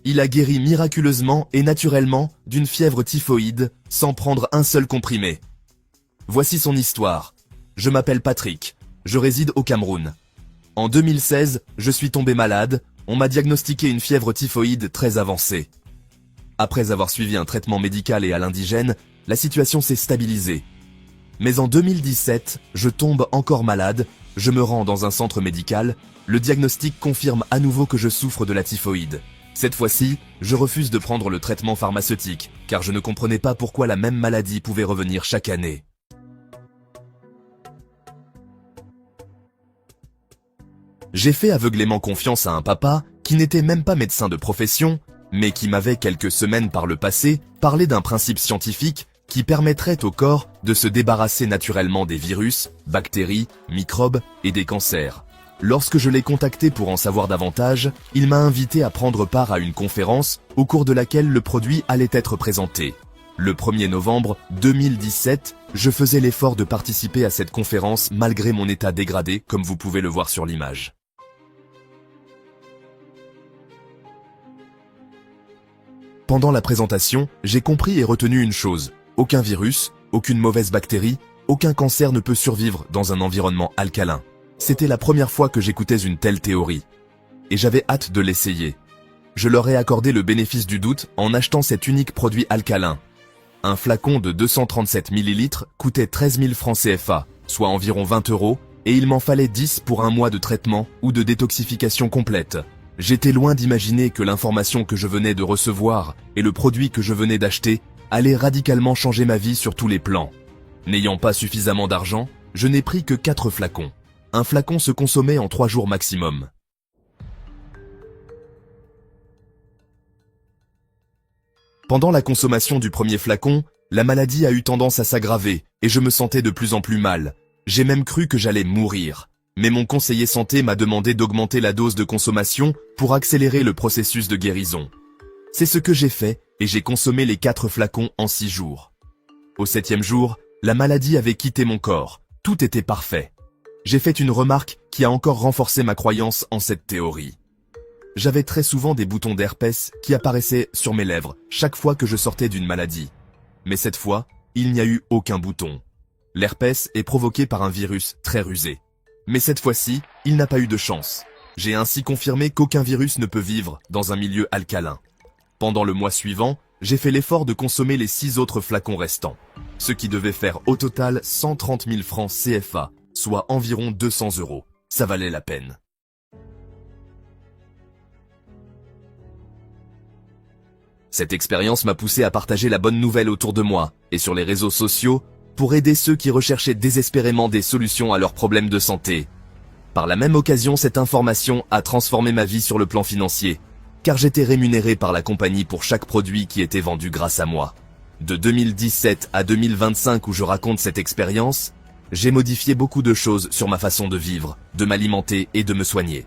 il a guéri miraculeusement et naturellement d'une fièvre typhoïde sans prendre un seul comprimé. Voici son histoire. Je m'appelle Patrick, je réside au Cameroun. En 2016, je suis tombé malade, on m'a diagnostiqué une fièvre typhoïde très avancée. Après avoir suivi un traitement médical et à l'indigène, la situation s'est stabilisée. Mais en 2017, je tombe encore malade, je me rends dans un centre médical, le diagnostic confirme à nouveau que je souffre de la typhoïde. Cette fois-ci, je refuse de prendre le traitement pharmaceutique, car je ne comprenais pas pourquoi la même maladie pouvait revenir chaque année. J'ai fait aveuglément confiance à un papa qui n'était même pas médecin de profession, mais qui m'avait quelques semaines par le passé parlé d'un principe scientifique qui permettrait au corps de se débarrasser naturellement des virus, bactéries, microbes et des cancers. Lorsque je l'ai contacté pour en savoir davantage, il m'a invité à prendre part à une conférence au cours de laquelle le produit allait être présenté. Le 1er novembre 2017, je faisais l'effort de participer à cette conférence malgré mon état dégradé, comme vous pouvez le voir sur l'image. Pendant la présentation, j'ai compris et retenu une chose. Aucun virus, aucune mauvaise bactérie, aucun cancer ne peut survivre dans un environnement alcalin. C'était la première fois que j'écoutais une telle théorie. Et j'avais hâte de l'essayer. Je leur ai accordé le bénéfice du doute en achetant cet unique produit alcalin. Un flacon de 237 ml coûtait 13 000 francs CFA, soit environ 20 €, et il m'en fallait 10 pour un mois de traitement ou de détoxification complète. J'étais loin d'imaginer que l'information que je venais de recevoir et le produit que je venais d'acheter allaient radicalement changer ma vie sur tous les plans. N'ayant pas suffisamment d'argent, je n'ai pris que 4 flacons. Un flacon se consommait en 3 jours maximum. Pendant la consommation du premier flacon, la maladie a eu tendance à s'aggraver et je me sentais de plus en plus mal. J'ai même cru que j'allais mourir. Mais mon conseiller santé m'a demandé d'augmenter la dose de consommation pour accélérer le processus de guérison. C'est ce que j'ai fait et j'ai consommé les 4 flacons en 6 jours. Au 7e jour, la maladie avait quitté mon corps. Tout était parfait. J'ai fait une remarque qui a encore renforcé ma croyance en cette théorie. J'avais très souvent des boutons d'herpès qui apparaissaient sur mes lèvres chaque fois que je sortais d'une maladie. Mais cette fois, il n'y a eu aucun bouton. L'herpès est provoqué par un virus très rusé. Mais cette fois-ci, il n'a pas eu de chance. J'ai ainsi confirmé qu'aucun virus ne peut vivre dans un milieu alcalin. Pendant le mois suivant, j'ai fait l'effort de consommer les 6 autres flacons restants, ce qui devait faire au total 130 000 francs CFA, soit environ 200 €. Ça valait la peine. Cette expérience m'a poussé à partager la bonne nouvelle autour de moi et sur les réseaux sociaux pour aider ceux qui recherchaient désespérément des solutions à leurs problèmes de santé. Par la même occasion, cette information a transformé ma vie sur le plan financier, car j'étais rémunéré par la compagnie pour chaque produit qui était vendu grâce à moi. De 2017 à 2025 où je raconte cette expérience, j'ai modifié beaucoup de choses sur ma façon de vivre, de m'alimenter et de me soigner.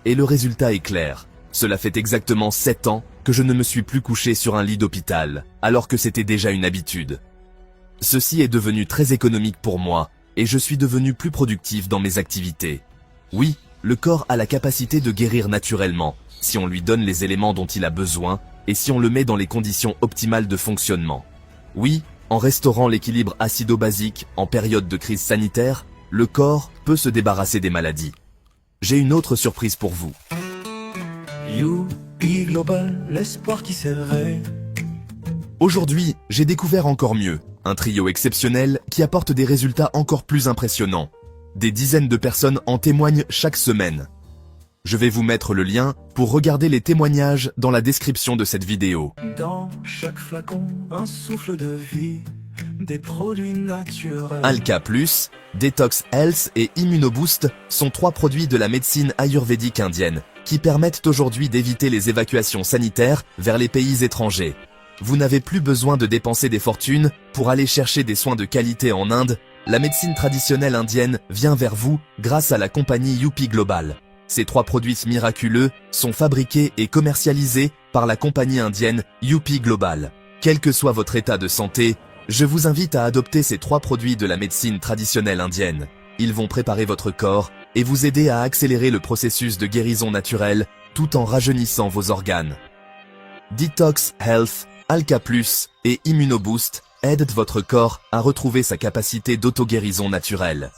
Et le résultat est clair. Cela fait exactement 7 ans que je ne me suis plus couché sur un lit d'hôpital, alors que c'était déjà une habitude. Ceci est devenu très économique pour moi, et je suis devenu plus productif dans mes activités. Oui, le corps a la capacité de guérir naturellement, si on lui donne les éléments dont il a besoin, et si on le met dans les conditions optimales de fonctionnement. Oui, en restaurant l'équilibre acido-basique en période de crise sanitaire, le corps peut se débarrasser des maladies. J'ai une autre surprise pour vous. Youpi Global, l'espoir qui s'éveille. Aujourd'hui, j'ai découvert encore mieux, un trio exceptionnel qui apporte des résultats encore plus impressionnants. Des dizaines de personnes en témoignent chaque semaine. Je vais vous mettre le lien pour regarder les témoignages dans la description de cette vidéo. Dans chaque flacon, un souffle de vie, des produits naturels. Alka Plus, Detox Health et Immunoboost sont 3 produits de la médecine ayurvédique indienne qui permettent aujourd'hui d'éviter les évacuations sanitaires vers les pays étrangers. Vous n'avez plus besoin de dépenser des fortunes pour aller chercher des soins de qualité en Inde. La médecine traditionnelle indienne vient vers vous grâce à la compagnie Youpi Global. Ces 3 produits miraculeux sont fabriqués et commercialisés par la compagnie indienne Youpi Global. Quel que soit votre état de santé, je vous invite à adopter ces 3 produits de la médecine traditionnelle indienne. Ils vont préparer votre corps et vous aider à accélérer le processus de guérison naturelle tout en rajeunissant vos organes. Detox Health, Alka+, et Immunoboost aident votre corps à retrouver sa capacité d'auto-guérison naturelle.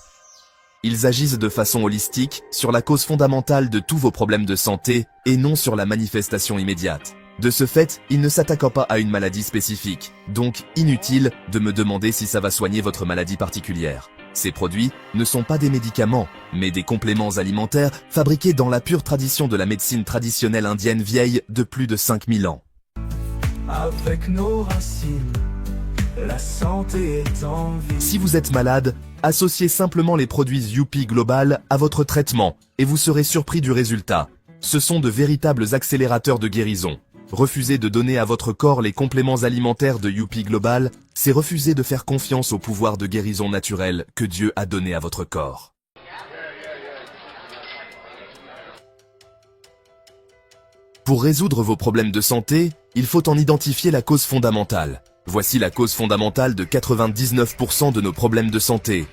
Ils agissent de façon holistique sur la cause fondamentale de tous vos problèmes de santé et non sur la manifestation immédiate. De ce fait, ils ne s'attaquent pas à une maladie spécifique, donc inutile de me demander si ça va soigner votre maladie particulière. Ces produits ne sont pas des médicaments, mais des compléments alimentaires fabriqués dans la pure tradition de la médecine traditionnelle indienne vieille de plus de 5000 ans. Avec nos racines, la santé est en vie. Si vous êtes malade, associez simplement les produits Youpi Global à votre traitement et vous serez surpris du résultat. Ce sont de véritables accélérateurs de guérison. Refuser de donner à votre corps les compléments alimentaires de Youpi Global, c'est refuser de faire confiance au pouvoir de guérison naturelle que Dieu a donné à votre corps. Pour résoudre vos problèmes de santé, il faut en identifier la cause fondamentale. Voici la cause fondamentale de 99% de nos problèmes de santé.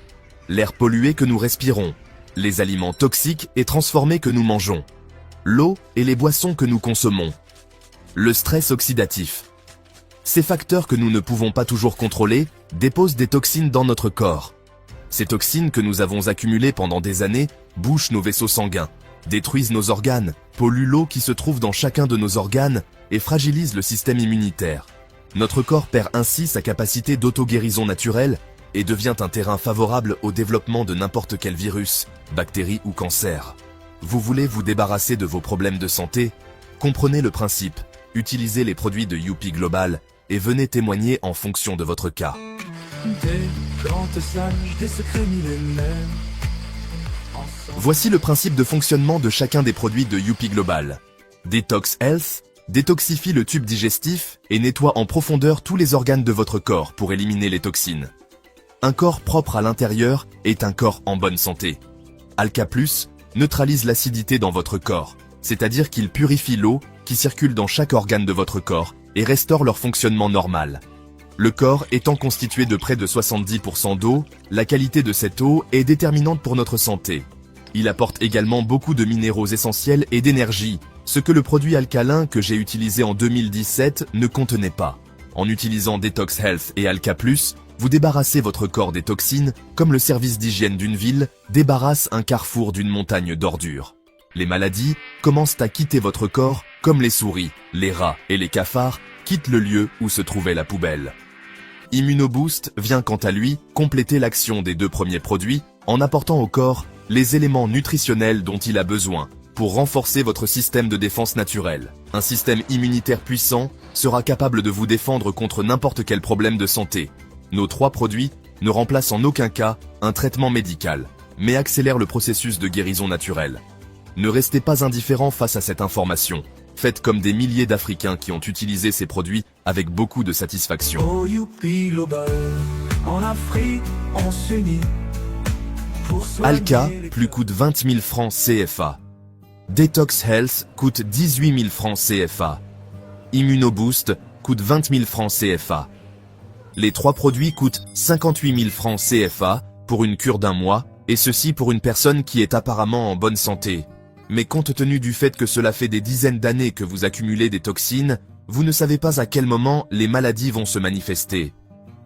L'air pollué que nous respirons, les aliments toxiques et transformés que nous mangeons, l'eau et les boissons que nous consommons, le stress oxydatif. Ces facteurs que nous ne pouvons pas toujours contrôler déposent des toxines dans notre corps. Ces toxines que nous avons accumulées pendant des années bouchent nos vaisseaux sanguins, détruisent nos organes, polluent l'eau qui se trouve dans chacun de nos organes et fragilisent le système immunitaire. Notre corps perd ainsi sa capacité d'auto-guérison naturelle et devient un terrain favorable au développement de n'importe quel virus, bactérie ou cancer. Vous voulez vous débarrasser de vos problèmes de santé? Comprenez le principe, utilisez les produits de Youpi Global et venez témoigner en fonction de votre cas. Des plantes sages, des secrets millénaires. Voici le principe de fonctionnement de chacun des produits de Youpi Global. Detox Health détoxifie le tube digestif et nettoie en profondeur tous les organes de votre corps pour éliminer les toxines. Un corps propre à l'intérieur est un corps en bonne santé. Alka+ neutralise l'acidité dans votre corps, c'est-à-dire qu'il purifie l'eau qui circule dans chaque organe de votre corps et restaure leur fonctionnement normal. Le corps étant constitué de près de 70% d'eau, la qualité de cette eau est déterminante pour notre santé. Il apporte également beaucoup de minéraux essentiels et d'énergie, ce que le produit alcalin que j'ai utilisé en 2017 ne contenait pas. En utilisant Detox Health et Alka+, vous débarrassez votre corps des toxines, comme le service d'hygiène d'une ville débarrasse un carrefour d'une montagne d'ordures. Les maladies commencent à quitter votre corps, comme les souris, les rats et les cafards quittent le lieu où se trouvait la poubelle. Immunoboost vient quant à lui compléter l'action des deux premiers produits en apportant au corps les éléments nutritionnels dont il a besoin pour renforcer votre système de défense naturel. Un système immunitaire puissant sera capable de vous défendre contre n'importe quel problème de santé. Nos 3 produits ne remplacent en aucun cas un traitement médical, mais accélèrent le processus de guérison naturelle. Ne restez pas indifférent face à cette information. Faites comme des milliers d'Africains qui ont utilisé ces produits avec beaucoup de satisfaction. Au Youpi Global, en Afrique, on s'unit. Alka coûte 20 000 francs CFA. Detox Health coûte 18 000 francs CFA. Immunoboost coûte 20 000 francs CFA. Les 3 produits coûtent 58 000 francs CFA pour une cure d'1 mois, et ceci pour une personne qui est apparemment en bonne santé. Mais compte tenu du fait que cela fait des dizaines d'années que vous accumulez des toxines, vous ne savez pas à quel moment les maladies vont se manifester.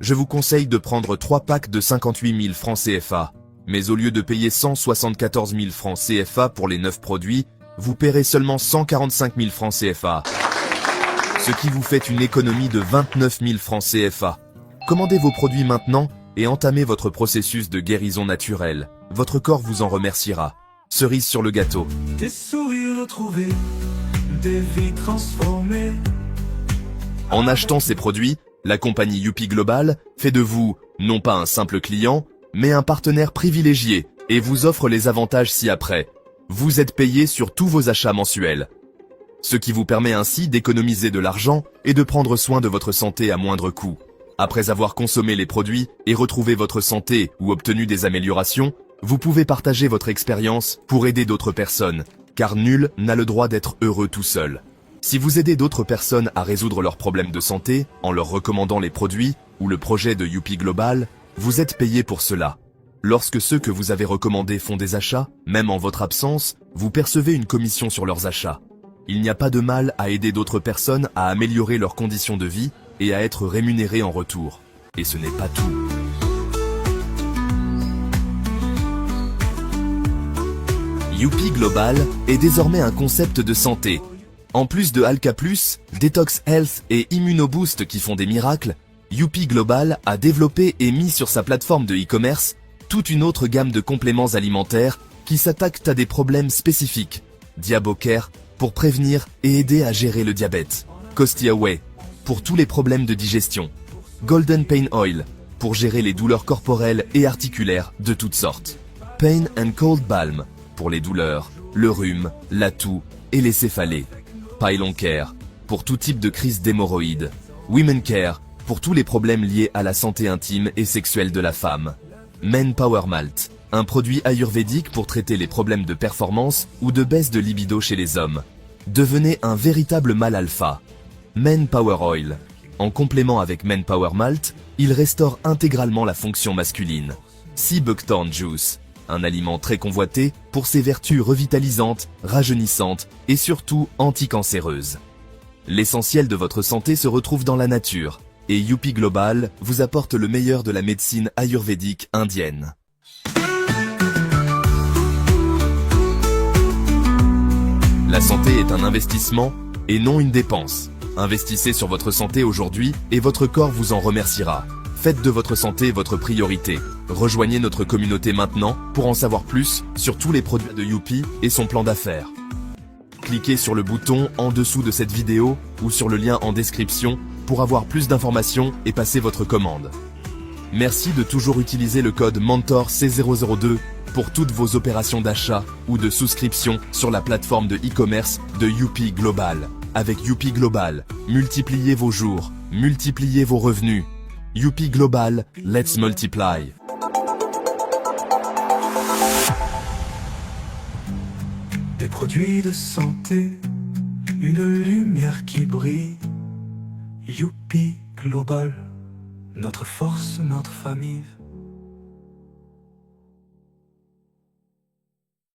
Je vous conseille de prendre 3 packs de 58 000 francs CFA. Mais au lieu de payer 174 000 francs CFA pour les 9 produits, vous paierez seulement 145 000 francs CFA. Ce qui vous fait une économie de 29 000 francs CFA. Commandez vos produits maintenant et entamez votre processus de guérison naturelle. Votre corps vous en remerciera. Cerise sur le gâteau. Des sourires retrouvés, des vies transformées. En achetant ces produits, la compagnie Youpi Global fait de vous, non pas un simple client, mais un partenaire privilégié et vous offre les avantages ci-après. Vous êtes payé sur tous vos achats mensuels. Ce qui vous permet ainsi d'économiser de l'argent et de prendre soin de votre santé à moindre coût. Après avoir consommé les produits et retrouvé votre santé ou obtenu des améliorations, vous pouvez partager votre expérience pour aider d'autres personnes, car nul n'a le droit d'être heureux tout seul. Si vous aidez d'autres personnes à résoudre leurs problèmes de santé en leur recommandant les produits ou le projet de Youpi Global, vous êtes payé pour cela. Lorsque ceux que vous avez recommandés font des achats, même en votre absence, vous percevez une commission sur leurs achats. Il n'y a pas de mal à aider d'autres personnes à améliorer leurs conditions de vie et à être rémunérés en retour. Et ce n'est pas tout. Youpi Global est désormais un concept de santé. En plus de Alka+, Detox Health et Immunoboost qui font des miracles, Youpi Global a développé et mis sur sa plateforme de e-commerce toute une autre gamme de compléments alimentaires qui s'attaquent à des problèmes spécifiques. DiaboCare pour prévenir et aider à gérer le diabète. Costiaway pour tous les problèmes de digestion. Golden Pain Oil pour gérer les douleurs corporelles et articulaires de toutes sortes. Pain and Cold Balm pour les douleurs, le rhume, la toux et les céphalées. Pylon Care pour tout type de crise d'hémorroïdes. Women Care pour tous les problèmes liés à la santé intime et sexuelle de la femme. Men Power Malt, un produit ayurvédique pour traiter les problèmes de performance ou de baisse de libido chez les hommes. Devenez un véritable mâle alpha. Men Power Oil. En complément avec Men Power Malt, il restaure intégralement la fonction masculine. Sea Buckthorn Juice, un aliment très convoité pour ses vertus revitalisantes, rajeunissantes et surtout anticancéreuses. L'essentiel de votre santé se retrouve dans la nature, et Youpi Global vous apporte le meilleur de la médecine ayurvédique indienne. La santé est un investissement et non une dépense. Investissez sur votre santé aujourd'hui et votre corps vous en remerciera. Faites de votre santé votre priorité. Rejoignez notre communauté maintenant pour en savoir plus sur tous les produits de Youpi et son plan d'affaires. Cliquez sur le bouton en dessous de cette vidéo ou sur le lien en description pour avoir plus d'informations et passer votre commande. Merci de toujours utiliser le code MENTORC002 pour toutes vos opérations d'achat ou de souscription sur la plateforme de e-commerce de Youpi Global. Avec Youpi Global, multipliez vos jours, multipliez vos revenus. Youpi Global, let's multiply. Des produits de santé, une lumière qui brille. Youpi Global, notre force, notre famille.